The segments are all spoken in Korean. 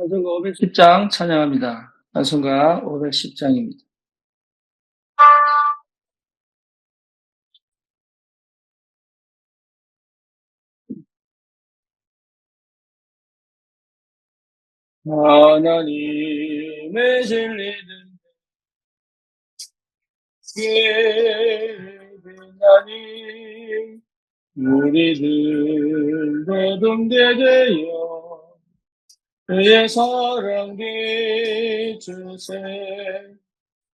찬송가 510장 찬양합니다. 찬송가 510장입니다. 하나님의 진리는 빛나니 우리들 거듭되되어 그의 사랑 비추세.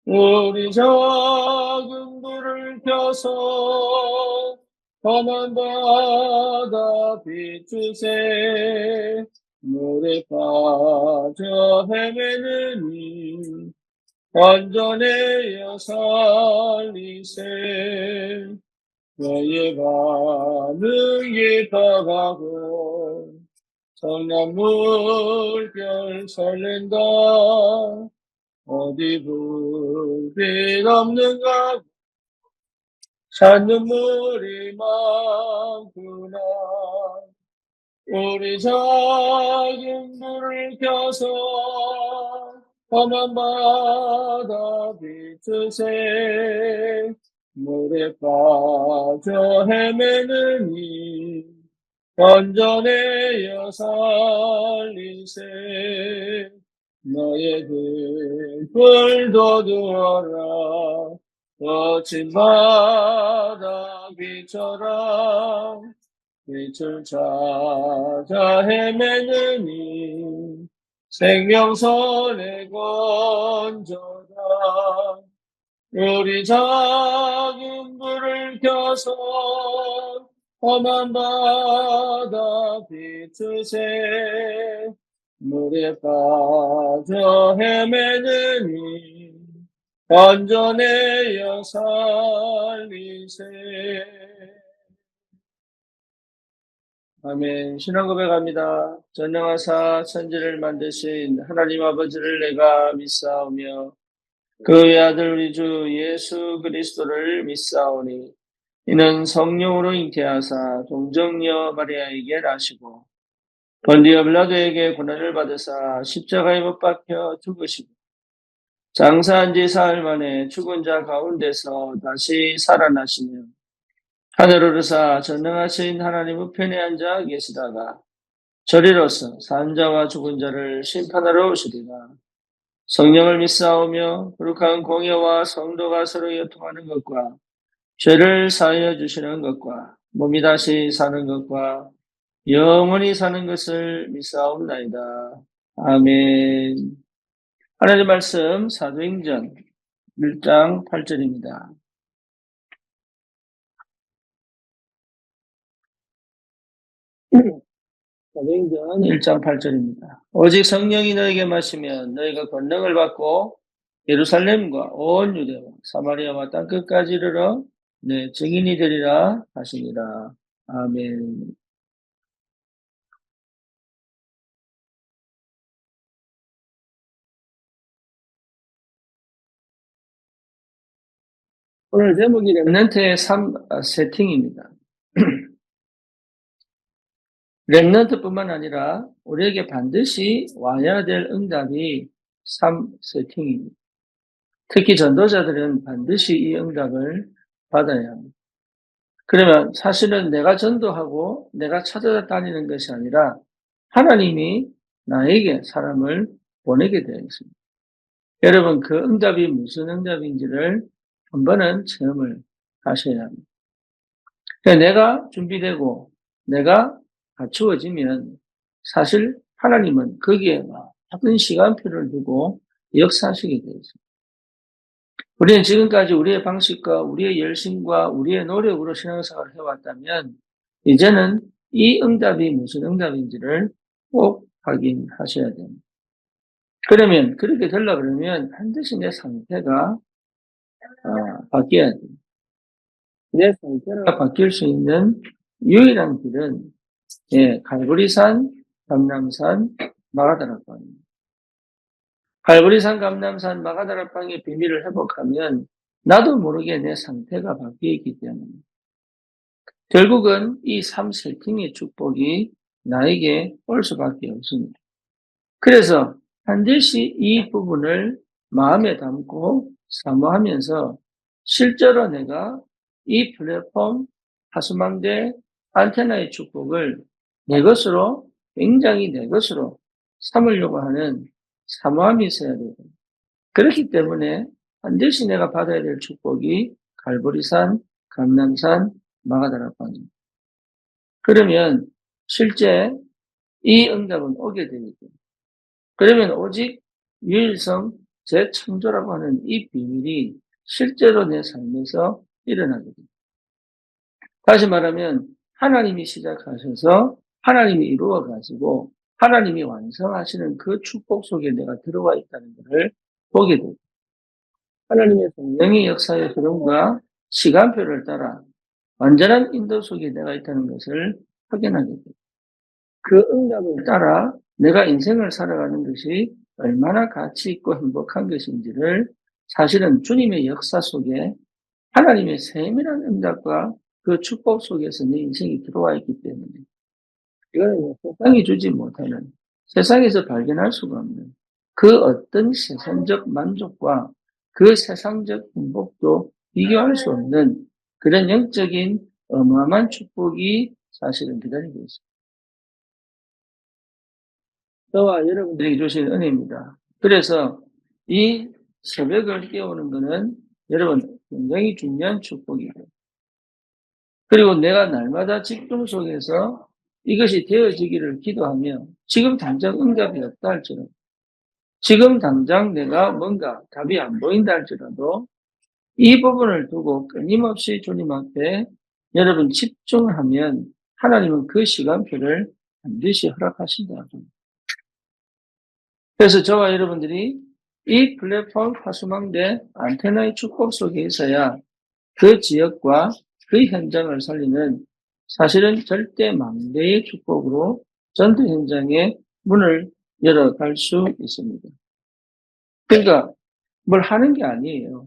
우리 작은 불을 켜서 험한 바다 비추세. 물에 빠져 헤매느니 완전해야 살리세. 너의 반응 깊어가고 성난 물결 설렌다. 어디 불빛 없는가 산 눈물이 많구나. 우리 작은 불을 켜서 험한 바다 비추세. 물에 빠져 헤매느니 건져내어 살리세. 너의 등불 돋우어라. 거친 바다 빛처럼 빛을 찾아 헤매느니 생명선에 건져라. 우리 작은 불을 켜서 험한 바다 비추세. 물에 빠져 헤매느니 건져내어 살리세. 아멘. 신앙 고백합니다. 전능하사 천지를 만드신 하나님 아버지를 내가 믿사오며 그의 아들 우리 주 예수 그리스도를 믿사오니 이는 성령으로 잉태하사 동정녀 마리아에게 나시고 본디오 빌라도에게 고난을 받으사 십자가에 못 박혀 죽으시고 장사한 지 사흘 만에 죽은 자 가운데서 다시 살아나시며 하늘 오르사 전능하신 하나님 우편에 앉아 계시다가 저리로서 산 자와 죽은 자를 심판하러 오시리라. 성령을 믿사오며 거룩한 공예와 성도가 서로 교통하는 것과 죄를 사하여 주시는 것과 몸이 다시 사는 것과 영원히 사는 것을 믿사옵나이다. 아멘. 하나님 말씀 사도행전 1장 8절입니다. 사도행전 1장 8절입니다. 오직 성령이 너에게 마시면 너희가 권능을 받고 예루살렘과 온 유대와 사마리아와 땅끝까지 이르러 내 증인이 되리라 하시니라. 아멘. 오늘 제목이 렘넌트의 삶 세팅입니다. 렘넌트뿐만 아니라 우리에게 반드시 와야 될 응답이 삶 세팅입니다. 특히 전도자들은 반드시 이 응답을 받아야 합니다. 그러면 사실은 내가 전도하고 내가 찾아다니는 것이 아니라 하나님이 나에게 사람을 보내게 되어 있습니다. 여러분, 그 응답이 무슨 응답인지를 한 번은 체험을 하셔야 합니다. 내가 준비되고 내가 갖추어지면 사실 하나님은 거기에 모든 시간표를 두고 역사하시게 되어 있습니다. 우리는 지금까지 우리의 방식과 우리의 열심과 우리의 노력으로 신앙생활을 해왔다면 이제는 이 응답이 무슨 응답인지를 꼭 확인하셔야 됩니다. 그러면 그렇게 되려고 그러면 반드시 내 상태가 바뀌어야 됩니다. 내 상태가 바뀔 수 있는 유일한 길은 갈보리산, 감람산, 마가다락방입니다. 갈보리산, 감람산, 마가다락방의 비밀을 회복하면 나도 모르게 내 상태가 바뀌기 때문에 결국은 이 삶 세팅의 축복이 나에게 올 수밖에 없습니다. 그래서 반드시 이 부분을 마음에 담고 사모하면서 실제로 내가 이 플랫폼 파수망대 안테나의 축복을 내 것으로 굉장히 내 것으로 삼으려고 하는 사모함이 있어야 되고, 그렇기 때문에 반드시 내가 받아야 될 축복이 갈보리산, 감람산, 마가다락방입니다. 그러면 실제 이 응답은 오게 되겠죠. 그러면 오직 유일성 재창조라고 하는 이 비밀이 실제로 내 삶에서 일어나게 됩니다. 다시 말하면 하나님이 시작하셔서 하나님이 이루어 가지고 하나님이 완성하시는 그 축복 속에 내가 들어와 있다는 것을 보게 됩니다. 하나님의 성령의 역사의 흐름과 시간표를 따라 완전한 인도 속에 내가 있다는 것을 확인하게 됩니다. 그 응답을 따라 내가 인생을 살아가는 것이 얼마나 가치 있고 행복한 것인지를 사실은 주님의 역사 속에 하나님의 세밀한 응답과 그 축복 속에서 내 인생이 들어와 있기 때문에 이거는 세상이 주지 못하는, 세상에서 발견할 수가 없는 그 어떤 세상적 만족과 그 세상적 행복도 비교할 수 없는 그런 영적인 어마어마한 축복이 사실은 기다리고 있습니다. 저와 여러분들에게 주신 은혜입니다. 그래서 이 새벽을 깨우는 것은 여러분 굉장히 중요한 축복이에요. 그리고 내가 날마다 집중 속에서 이것이 되어지기를 기도하며 지금 당장 응답이 없다 할지라도, 지금 당장 내가 뭔가 답이 안 보인다 할지라도 이 부분을 두고 끊임없이 주님 앞에 여러분 집중하면 하나님은 그 시간표를 반드시 허락하신다. 그래서 저와 여러분들이 이 플랫폼 파수망대 안테나의 축복 속에 있어야 그 지역과 그 현장을 살리는 사실은 절대 망대의 축복으로 전투 현장의 문을 열어갈 수 있습니다. 그러니까 뭘 하는 게 아니에요.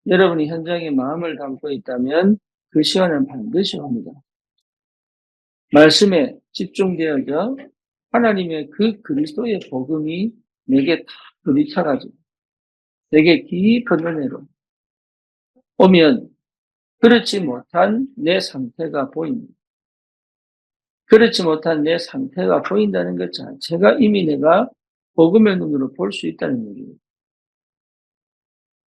여러분이 현장에 마음을 담고 있다면 그 시간은 반드시 옵니다. 말씀에 집중되어져 하나님의 그 그리스도의 복음이 내게 다 들이쳐가지고 내게 깊은 은혜로 오면 그렇지 못한 내 상태가 보입니다. 그렇지 못한 내 상태가 보인다는 것 자체가 이미 내가 복음의 눈으로 볼 수 있다는 얘기예요.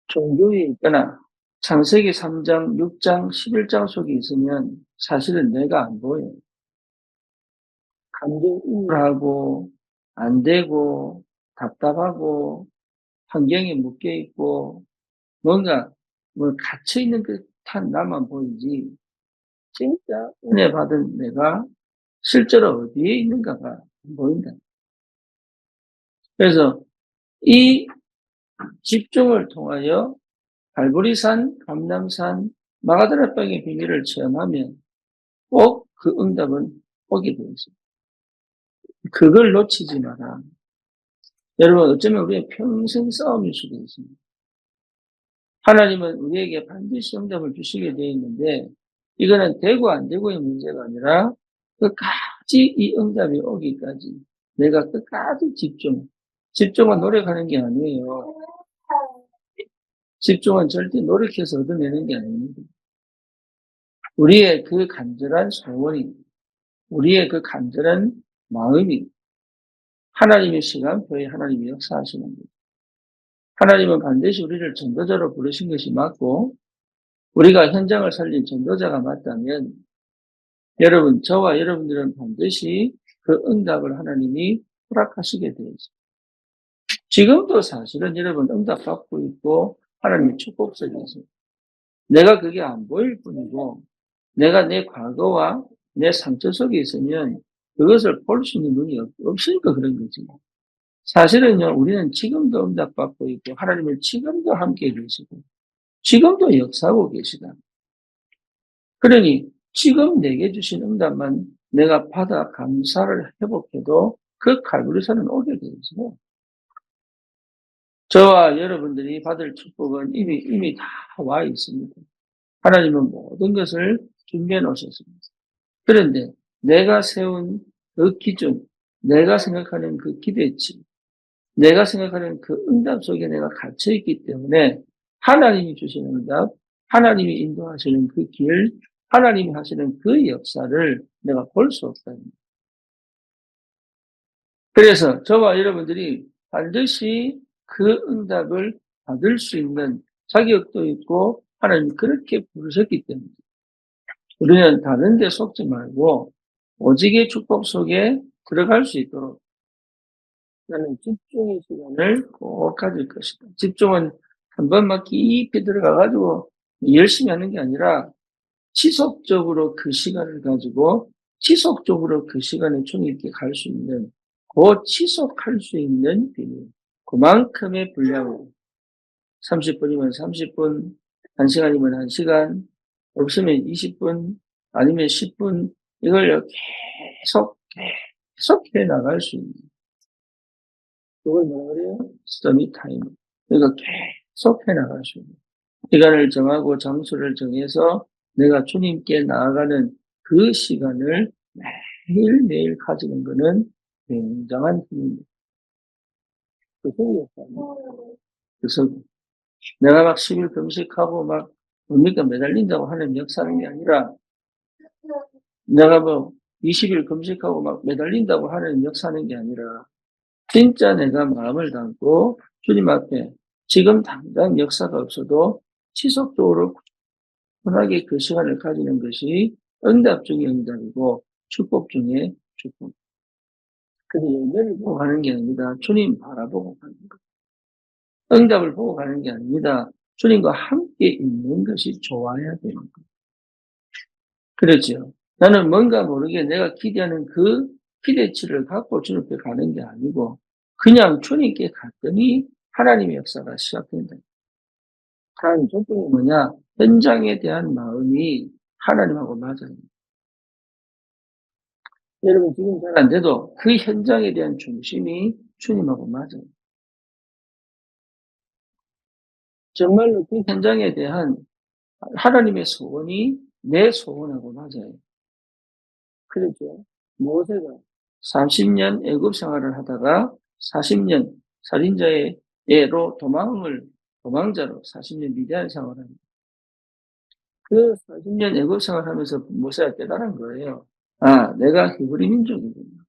종교에 있거나 창세기 3장, 6장, 11장 속에 있으면 사실은 내가 안 보여요. 감정 우울하고 안 되고 답답하고 환경에 묶여 있고 뭔가 갇혀 있는 듯한 나만 보이지 진짜 은혜 받은 내가 실제로 어디에 있는가가 안 보인다. 그래서 이 집중을 통하여 갈보리산, 감람산, 마가다락방의 비밀을 체험하면 꼭 그 응답은 오게 되어 있습니다. 그걸 놓치지 마라. 여러분 어쩌면 우리의 평생 싸움일 수도 있습니다. 하나님은 우리에게 반드시 응답을 주시게 되어 있는데 이거는 되고 안 되고의 문제가 아니라 끝까지 이 응답이 오기까지 내가 끝까지 집중은 노력하는 게 아니에요. 집중은 절대 노력해서 얻어내는 게 아닙니다. 우리의 그 간절한 소원이, 우리의 그 간절한 마음이 하나님의 시간표에 하나님이 역사하시는 거예요. 하나님은 반드시 우리를 전도자로 부르신 것이 맞고 우리가 현장을 살린 전도자가 맞다면 여러분, 저와 여러분들은 반드시 그 응답을 하나님이 허락하시게 되어 있습니다. 지금도 사실은 여러분 응답받고 있고 하나님의 축복 속에 있습니다. 내가 그게 안 보일 뿐이고 내가 내 과거와 내 상처 속에 있으면 그것을 볼 수 있는 눈이 없으니까 그런 거지. 사실은요, 우리는 지금도 응답받고 있고 하나님을 지금도 함께 계시고 지금도 역사하고 계시다. 그러니 지금 내게 주신 응답만 내가 받아 감사를 회복해도 그 갈보리산은 오게 되어 있어요. 저와 여러분들이 받을 축복은 이미 다 와 있습니다. 하나님은 모든 것을 준비해 놓으셨습니다. 그런데 내가 세운 그 기준, 내가 생각하는 그 기대치, 내가 생각하는 그 응답 속에 내가 갇혀 있기 때문에 하나님이 주시는 응답, 하나님이 인도하시는 그 길, 하나님이 하시는 그 역사를 내가 볼 수 없다. 그래서 저와 여러분들이 반드시 그 응답을 받을 수 있는 자격도 있고 하나님이 그렇게 부르셨기 때문에 우리는 다른 데 속지 말고 오직의 축복 속에 들어갈 수 있도록 나는 집중의 시간을 꼭 가질 것이다. 집중은 한 번만 깊이 들어가가지고 열심히 하는 게 아니라 지속적으로 그 시간을 가지고 지속적으로 그 시간에 주님께 갈 수 있는 그 지속할 수 있는 비밀. 그만큼의 분량으로 30분이면 30분, 1시간이면 1시간, 없으면 20분, 아니면 10분 이걸 계속 해 나갈 수 있는 그걸 뭐라 그래요? 스터디 타임. 그러니까 계속 해 나갈 수 있는 시간을 정하고 장소를 정해서 내가 주님께 나아가는 그 시간을 매일매일 가지는 것은 굉장한 힘입니다. 그래서 내가 막 10일 금식하고 막 뭡니까 매달린다고 하는 역사는 게 아니라 내가 뭐 20일 금식하고 막 매달린다고 하는 역사는 게 아니라 진짜 내가 마음을 담고 주님 앞에 지금 당장 역사가 없어도 지속적으로 편하게 그 시간을 가지는 것이 응답 중의 응답이고 축복 중의 축복. 그래서 열매를 보고 가는 게 아닙니다. 주님 바라보고 가는 것. 응답을 보고 가는 게 아닙니다. 주님과 함께 있는 것이 좋아야 되는 것. 그렇죠. 나는 뭔가 모르게 내가 기대하는 그 기대치를 갖고 주님 앞에 가는 게 아니고 그냥 주님께 갔더니 하나님의 역사가 시작된다. 하나님 조건이 뭐냐? 현장에 대한 마음이 하나님하고 맞아요. 여러분 지금 잘 안 돼도 그 현장에 대한 중심이 주님하고 맞아요. 정말로 그 현장에 대한 하나님의 소원이 내 소원하고 맞아요. 그렇죠. 모세가 30년 애굽 생활을 하다가 40년 살인자의 예로 도망자로 40년 미디안 생활을 합니다. 그 40년 애굽 생활하면서 모세가 깨달은 거예요. 아, 내가 히브리 민족이구나.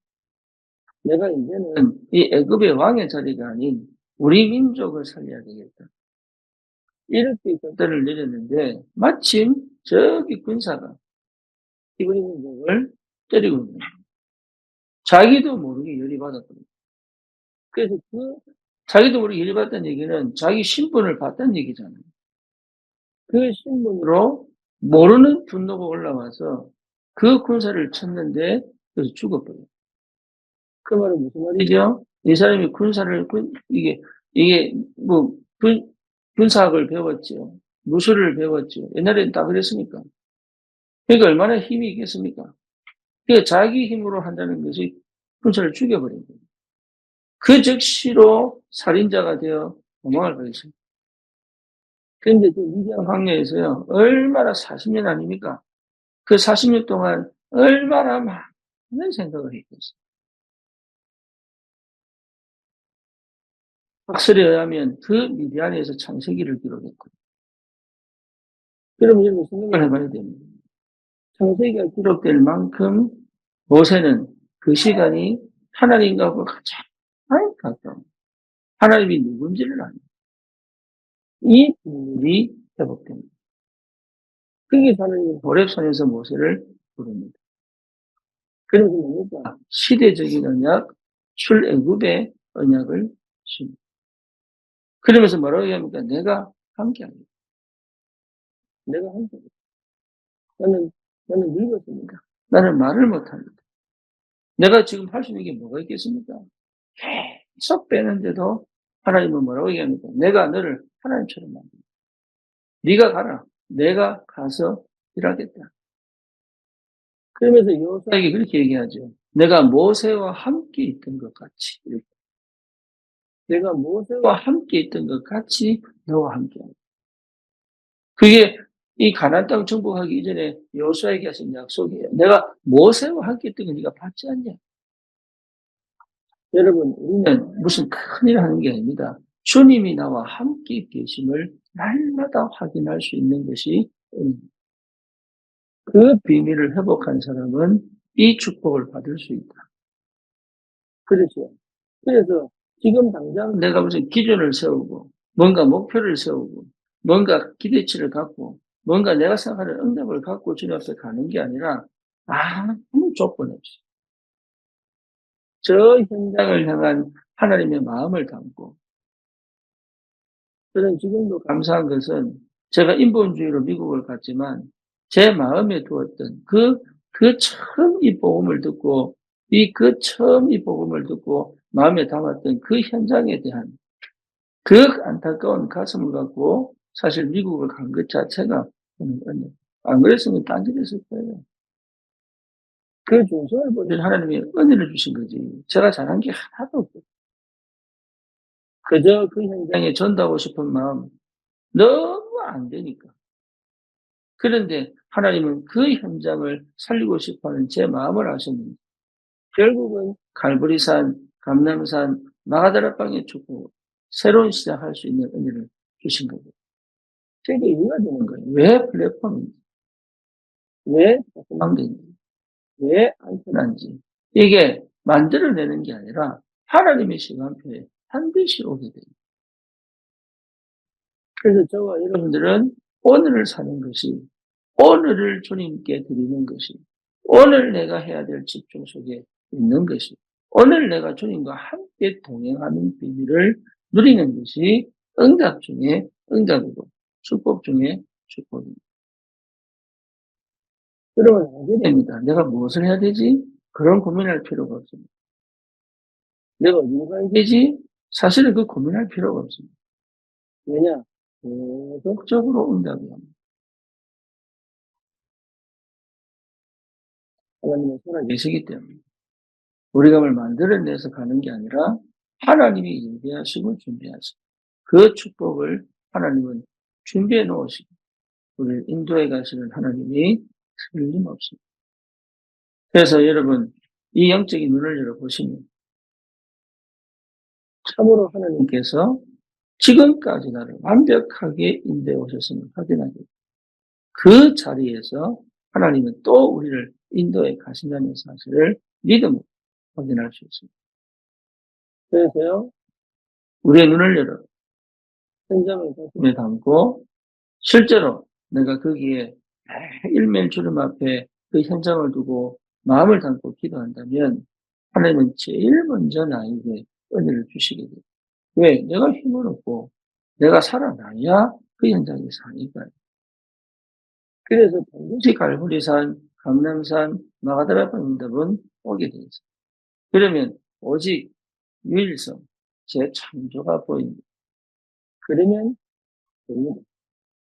내가 이제는 이 애굽의 왕의 자리가 아닌 우리 민족을 살려야 되겠다. 이렇게 결단을 내렸는데 마침 저기 군사가 히브리 민족을 때리고 있는 거예요. 자기도 모르게 열이 받았거든요. 그래서 자기도 모르게 열이 받았다는 얘기는 자기 신분을 봤다는 얘기잖아요. 그 신분으로 모르는 분노가 올라와서 그 군사를 쳤는데 그래서 죽어버려요. 그 말은 무슨 말이죠? 이 사람이 이게 뭐 군사학을 배웠죠. 무술을 배웠죠. 옛날에는 다 그랬으니까. 그러니까 얼마나 힘이 있겠습니까? 그러니까 자기 힘으로 한다는 것이 군사를 죽여버린 거예요. 그 즉시로 살인자가 되어 도망을 가겠습니다. 그런데 그 미디안 황야에서요, 얼마나 40년 아닙니까? 그 40년 동안 얼마나 많은 생각을 했겠어요. 학설에 의하면 그 미디안에서 창세기를 기록했거든요. 그럼 여러분 생각을 해봐야 됩니다. 창세기가 기록될 만큼 모세는 그 시간이 하나님과 가장 가까운 하나님이 누군지를 아는 이 비밀이 회복됩니다. 거기서 하나님이 호렙산에서 모세를 부릅니다. 그래서 뭡니까? 시대적인 언약, 출애굽의 언약을 주십니다. 그러면서 뭐라고 얘기합니까? 내가 함께합니다. 내가 함께합니다. 나는 늙었습니다. 나는 말을 못합니다. 내가 지금 할 수 있는 게 뭐가 있겠습니까? 계속 빼는데도 하나님은 뭐라고 얘기합니까? 내가 너를 하나님처럼 만든다. 네가 가라. 내가 가서 일하겠다. 그러면서 여호수아에게 그렇게 얘기하죠. 내가 모세와 함께 있던 것 같이. 내가 모세와 함께 있던 것 같이 너와 함께 한다. 그게 이 가나안 땅 정복하기 이전에 여호수아에게 하신 약속이에요. 내가 모세와 함께 있던 거 네가 받지 않냐? 여러분, 우리는 무슨 큰일 하는 게 아닙니다. 주님이 나와 함께 계심을 날마다 확인할 수 있는 것이 그 비밀을 회복한 사람은 이 축복을 받을 수 있다. 그렇죠. 그래서 지금 당장 내가 무슨 기준을 세우고 뭔가 목표를 세우고 뭔가 기대치를 갖고 뭔가 내가 생각하는 응답을 갖고 주님 앞에 가는 게 아니라 아무 조건 없이 저 현장을 향한 하나님의 마음을 담고, 저는 지금도 감사한 것은 제가 인본주의로 미국을 갔지만 제 마음에 두었던 처음 이 복음을 듣고 처음 이 복음을 듣고 마음에 담았던 그 현장에 대한 그 안타까운 가슴을 갖고 사실 미국을 간 것 자체가 저는 은혜. 안 그랬으면 딴 데 있을 거예요. 그 중심을 보신 하나님이 은혜를 주신 거지. 제가 잘한 게 하나도 없고 그저 그 현장에 전도하고 싶은 마음 너무 안 되니까. 그런데 하나님은 그 현장을 살리고 싶어하는 제 마음을 아셨는데 결국은 갈보리산, 감람산, 마가다라방의 축복, 새로운 시작할 수 있는 은혜를 주신 거죠. 되게 이해가 되는 거예요. 왜 플랫폼인지, 왜 망대인지, 왜 안편한지. 이게 만들어내는 게 아니라 하나님의 시간표에 반드시 오게 돼요. 그래서 저와 여러분들은 오늘을 사는 것이, 오늘을 주님께 드리는 것이, 오늘 내가 해야 될 집중 속에 있는 것이, 오늘 내가 주님과 함께 동행하는 비밀을 누리는 것이 응답 중에 응답이고 축복 중에 축복입니다. 여러분, 알게 됩니다. 내가 무엇을 해야 되지? 그런 고민할 필요가 없습니다. 내가 어디로 가야 되지? 사실은 그 고민할 필요가 없습니다. 왜냐? 계속적으로 응답이 옵니다. 하나님의 살아계시기 때문에. 우리가 뭘 만들어내서 가는 게 아니라 하나님이 예비하시고 준비하시고 그 축복을 하나님은 준비해 놓으시고 우리를 인도해 가시는 하나님이 틀림없습니다. 그래서 여러분, 이 영적인 눈을 열어보시면 참으로 하나님께서 지금까지 나를 완벽하게 인도해 오셨음을 확인하게 됩니다. 그 자리에서 하나님은 또 우리를 인도해 가신다는 사실을 믿음으로 확인할 수 있습니다. 그래서요, 우리의 눈을 열어 현장을 가슴에 담고 실제로 내가 거기에 매일매일 주님 앞에 그 현장을 두고 마음을 담고 기도한다면 하나님은 제일 먼저 나에게 은혜를 주시게 돼요. 왜? 내가 힘을 얻고 내가 살아나야 그 현장에 사니까요. 그래서 반드시 갈보리산, 감람산, 마가다라방 응답은 오게 돼 있어요. 그러면 오직 유일성, 제 창조가 보입니다. 그러면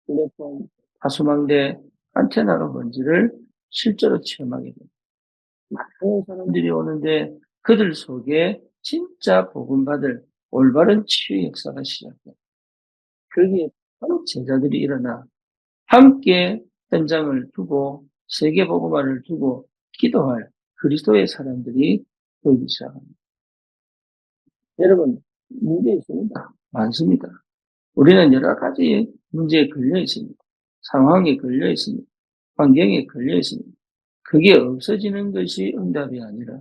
플랫폼, 다수망대, 안테나가 뭔지를 실제로 체험하게 됩니다. 많은 사람들이 오는데 그들 속에 진짜 복음받을 올바른 치유 역사가 시작돼요. 거기에 바로 제자들이 일어나 함께 현장을 두고 세계 복음화를 두고 기도할 그리스도의 사람들이 보이기 시작합니다. 여러분, 문제 있습니다. 많습니다. 우리는 여러 가지 문제에 걸려 있습니다. 상황에 걸려 있습니다. 환경에 걸려 있습니다. 그게 없어지는 것이 응답이 아니라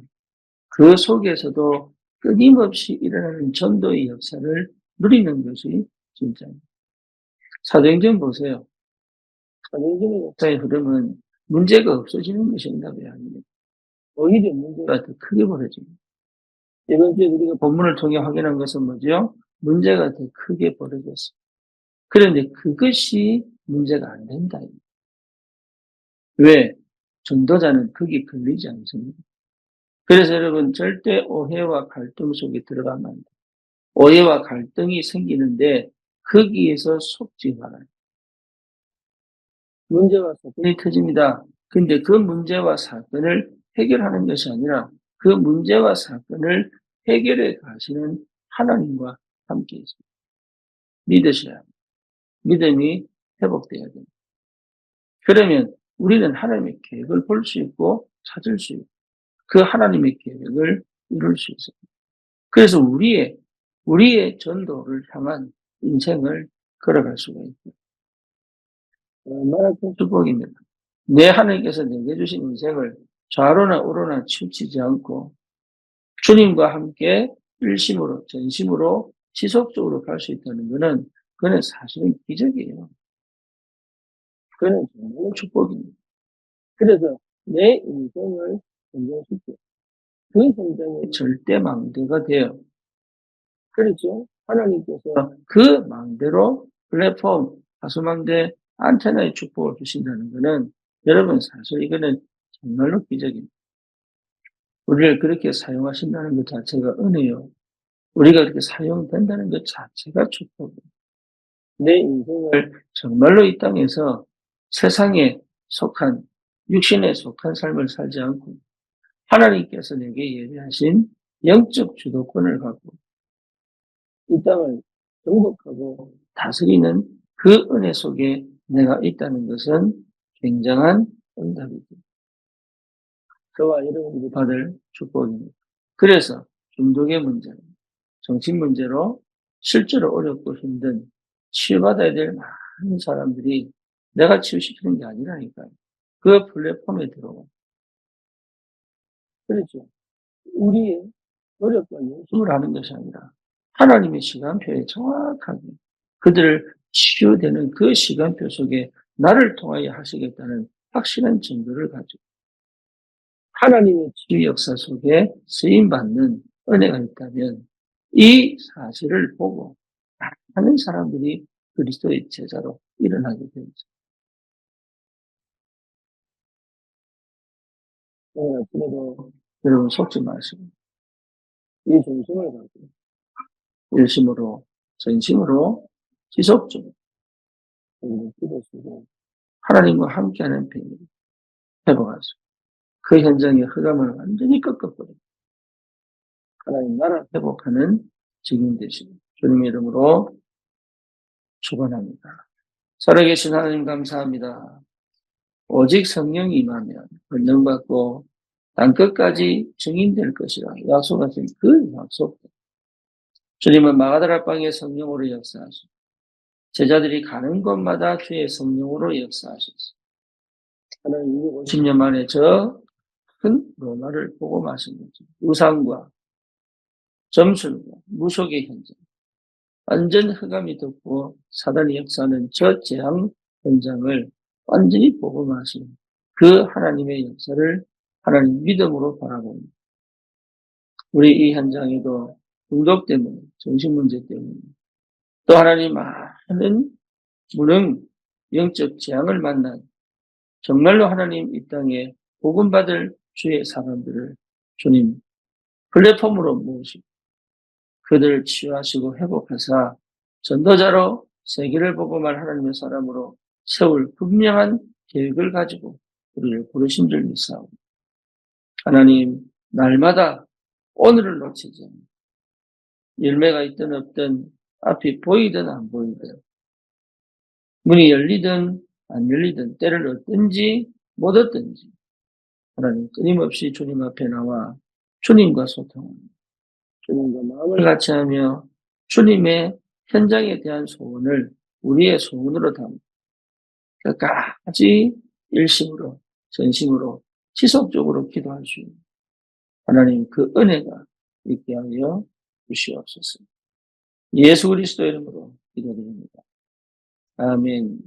그 속에서도 끊임없이 일어나는 전도의 역사를 누리는 것이 진짜입니다. 사도행전 보세요. 사도행전의 역사의 흐름은 문제가 없어지는 것이 응답이 아닙니다. 오히려 문제가 더 크게 벌어집니다. 이번 주에 우리가 본문을 통해 확인한 것은 뭐죠? 문제가 더 크게 벌어졌어요. 그런데 그것이 문제가 안 된다. 왜? 전도자는 거기에 걸리지 않습니다. 그래서 여러분 절대 오해와 갈등 속에 들어가면 안 돼요. 오해와 갈등이 생기는데 거기에서 속지 말아요. 문제와 사건이 터집니다. 근데 그 문제와 사건을 해결하는 것이 아니라 그 문제와 사건을 해결해 가시는 하나님과 함께 있습니다. 믿으셔야 합니다. 믿음이 회복돼야 됩니다. 그러면 우리는 하나님의 계획을 볼 수 있고 찾을 수 있고 그 하나님의 계획을 이룰 수 있습니다. 그래서 우리의 전도를 향한 인생을 걸어갈 수가 있다. 얼마나 큰 축복입니다. 내 하나님께서 내게 주신 인생을 좌로나 우로나 치우치지 않고 주님과 함께 일심으로 전심으로 지속적으로 갈 수 있다는 것은 그는 사실은 기적이에요. 그는 정말 축복입니다. 그래서 내 인생을 성장시켜 그 성장이 절대 망대가 돼요. 그렇죠? 하나님께서 그 망대로 플랫폼, 하수망대, 안테나의 축복을 주신다는 것은 여러분 사실 이거는 정말로 기적입니다. 우리를 그렇게 사용하신다는 것 자체가 은혜요. 우리가 그렇게 사용된다는 것 자체가 축복이에요. 내 인생을 정말로 이 땅에서 세상에 속한, 육신에 속한 삶을 살지 않고 하나님께서 내게 예비하신 영적 주도권을 갖고 이 땅을 정복하고 다스리는 그 은혜 속에 내가 있다는 것은 굉장한 응답이죠. 저와 여러분들이 받을 축복입니다. 그래서 중독의 문제, 정신 문제로 실제로 어렵고 힘든 치유받아야 될 많은 사람들이 내가 치유시키는 게 아니라니까요. 그 플랫폼에 들어와. 그렇죠. 우리의 노력과 열심을 하는 것이 아니라 하나님의 시간표에 정확하게 그들을 치유되는 그 시간표 속에 나를 통하여 하시겠다는 확실한 증거를 가지고 하나님의 치유 역사 속에 쓰임받는 은혜가 있다면 이 사실을 보고 많은 사람들이 그리스도의 제자로 일어나게 되죠. 오늘 아침에도 여러분 속지 마시고 이 중심을 가지고 일심으로 전심으로 지속적으로 기도하시고 하나님과 함께하는 비밀 회복하시고 그 현장의 흑암을 완전히 꺾어버리고 하나님 나라 회복하는 증인 되시고 주님의 이름으로 축원합니다. 살아계신 하나님 감사합니다. 오직 성령이 임하면 권능받고 땅끝까지 증인될 것이라 약속하신 그 약속. 주님은 마가다라 방에 성령으로 역사하시고 제자들이 가는 곳마다 주의 성령으로 역사하셨습니다. 하나님 250년 만에 저 큰 로마를 보고 마신 거죠. 우상과 점술과 무속의 현장. 완전 흑암이 덮고 사단이 역사하는 저 재앙 현장을 완전히 보고 마신 그 하나님의 역사를 하나님 믿음으로 바라봅니다. 우리 이 현장에도 중독 때문에, 정신문제 때문에 또 하나님 많은 무능, 영적 재앙을 만난 정말로 하나님 이 땅에 복음받을 주의 사람들을 주님 플랫폼으로 모으시고 그들을 치유하시고 회복하사 전도자로 세계를 복음할 하나님의 사람으로 세울 분명한 계획을 가지고 우리를 부르신 줄 믿사옵니다. 하나님 날마다 오늘을 놓치지 않고 열매가 있든 없든 앞이 보이든 안 보이든 문이 열리든 안 열리든 때를 얻든지 못 얻든지 하나님 끊임없이 주님 앞에 나와 주님과 소통합니다. 주님과 마음을 같이하며 주님의 현장에 대한 소원을 우리의 소원으로 담아 끝까지 일심으로 전심으로 지속적으로 기도할 수 있는 하나님 그 은혜가 있게 하여 주시옵소서. 예수 그리스도 이름으로 기도드립니다. 아멘.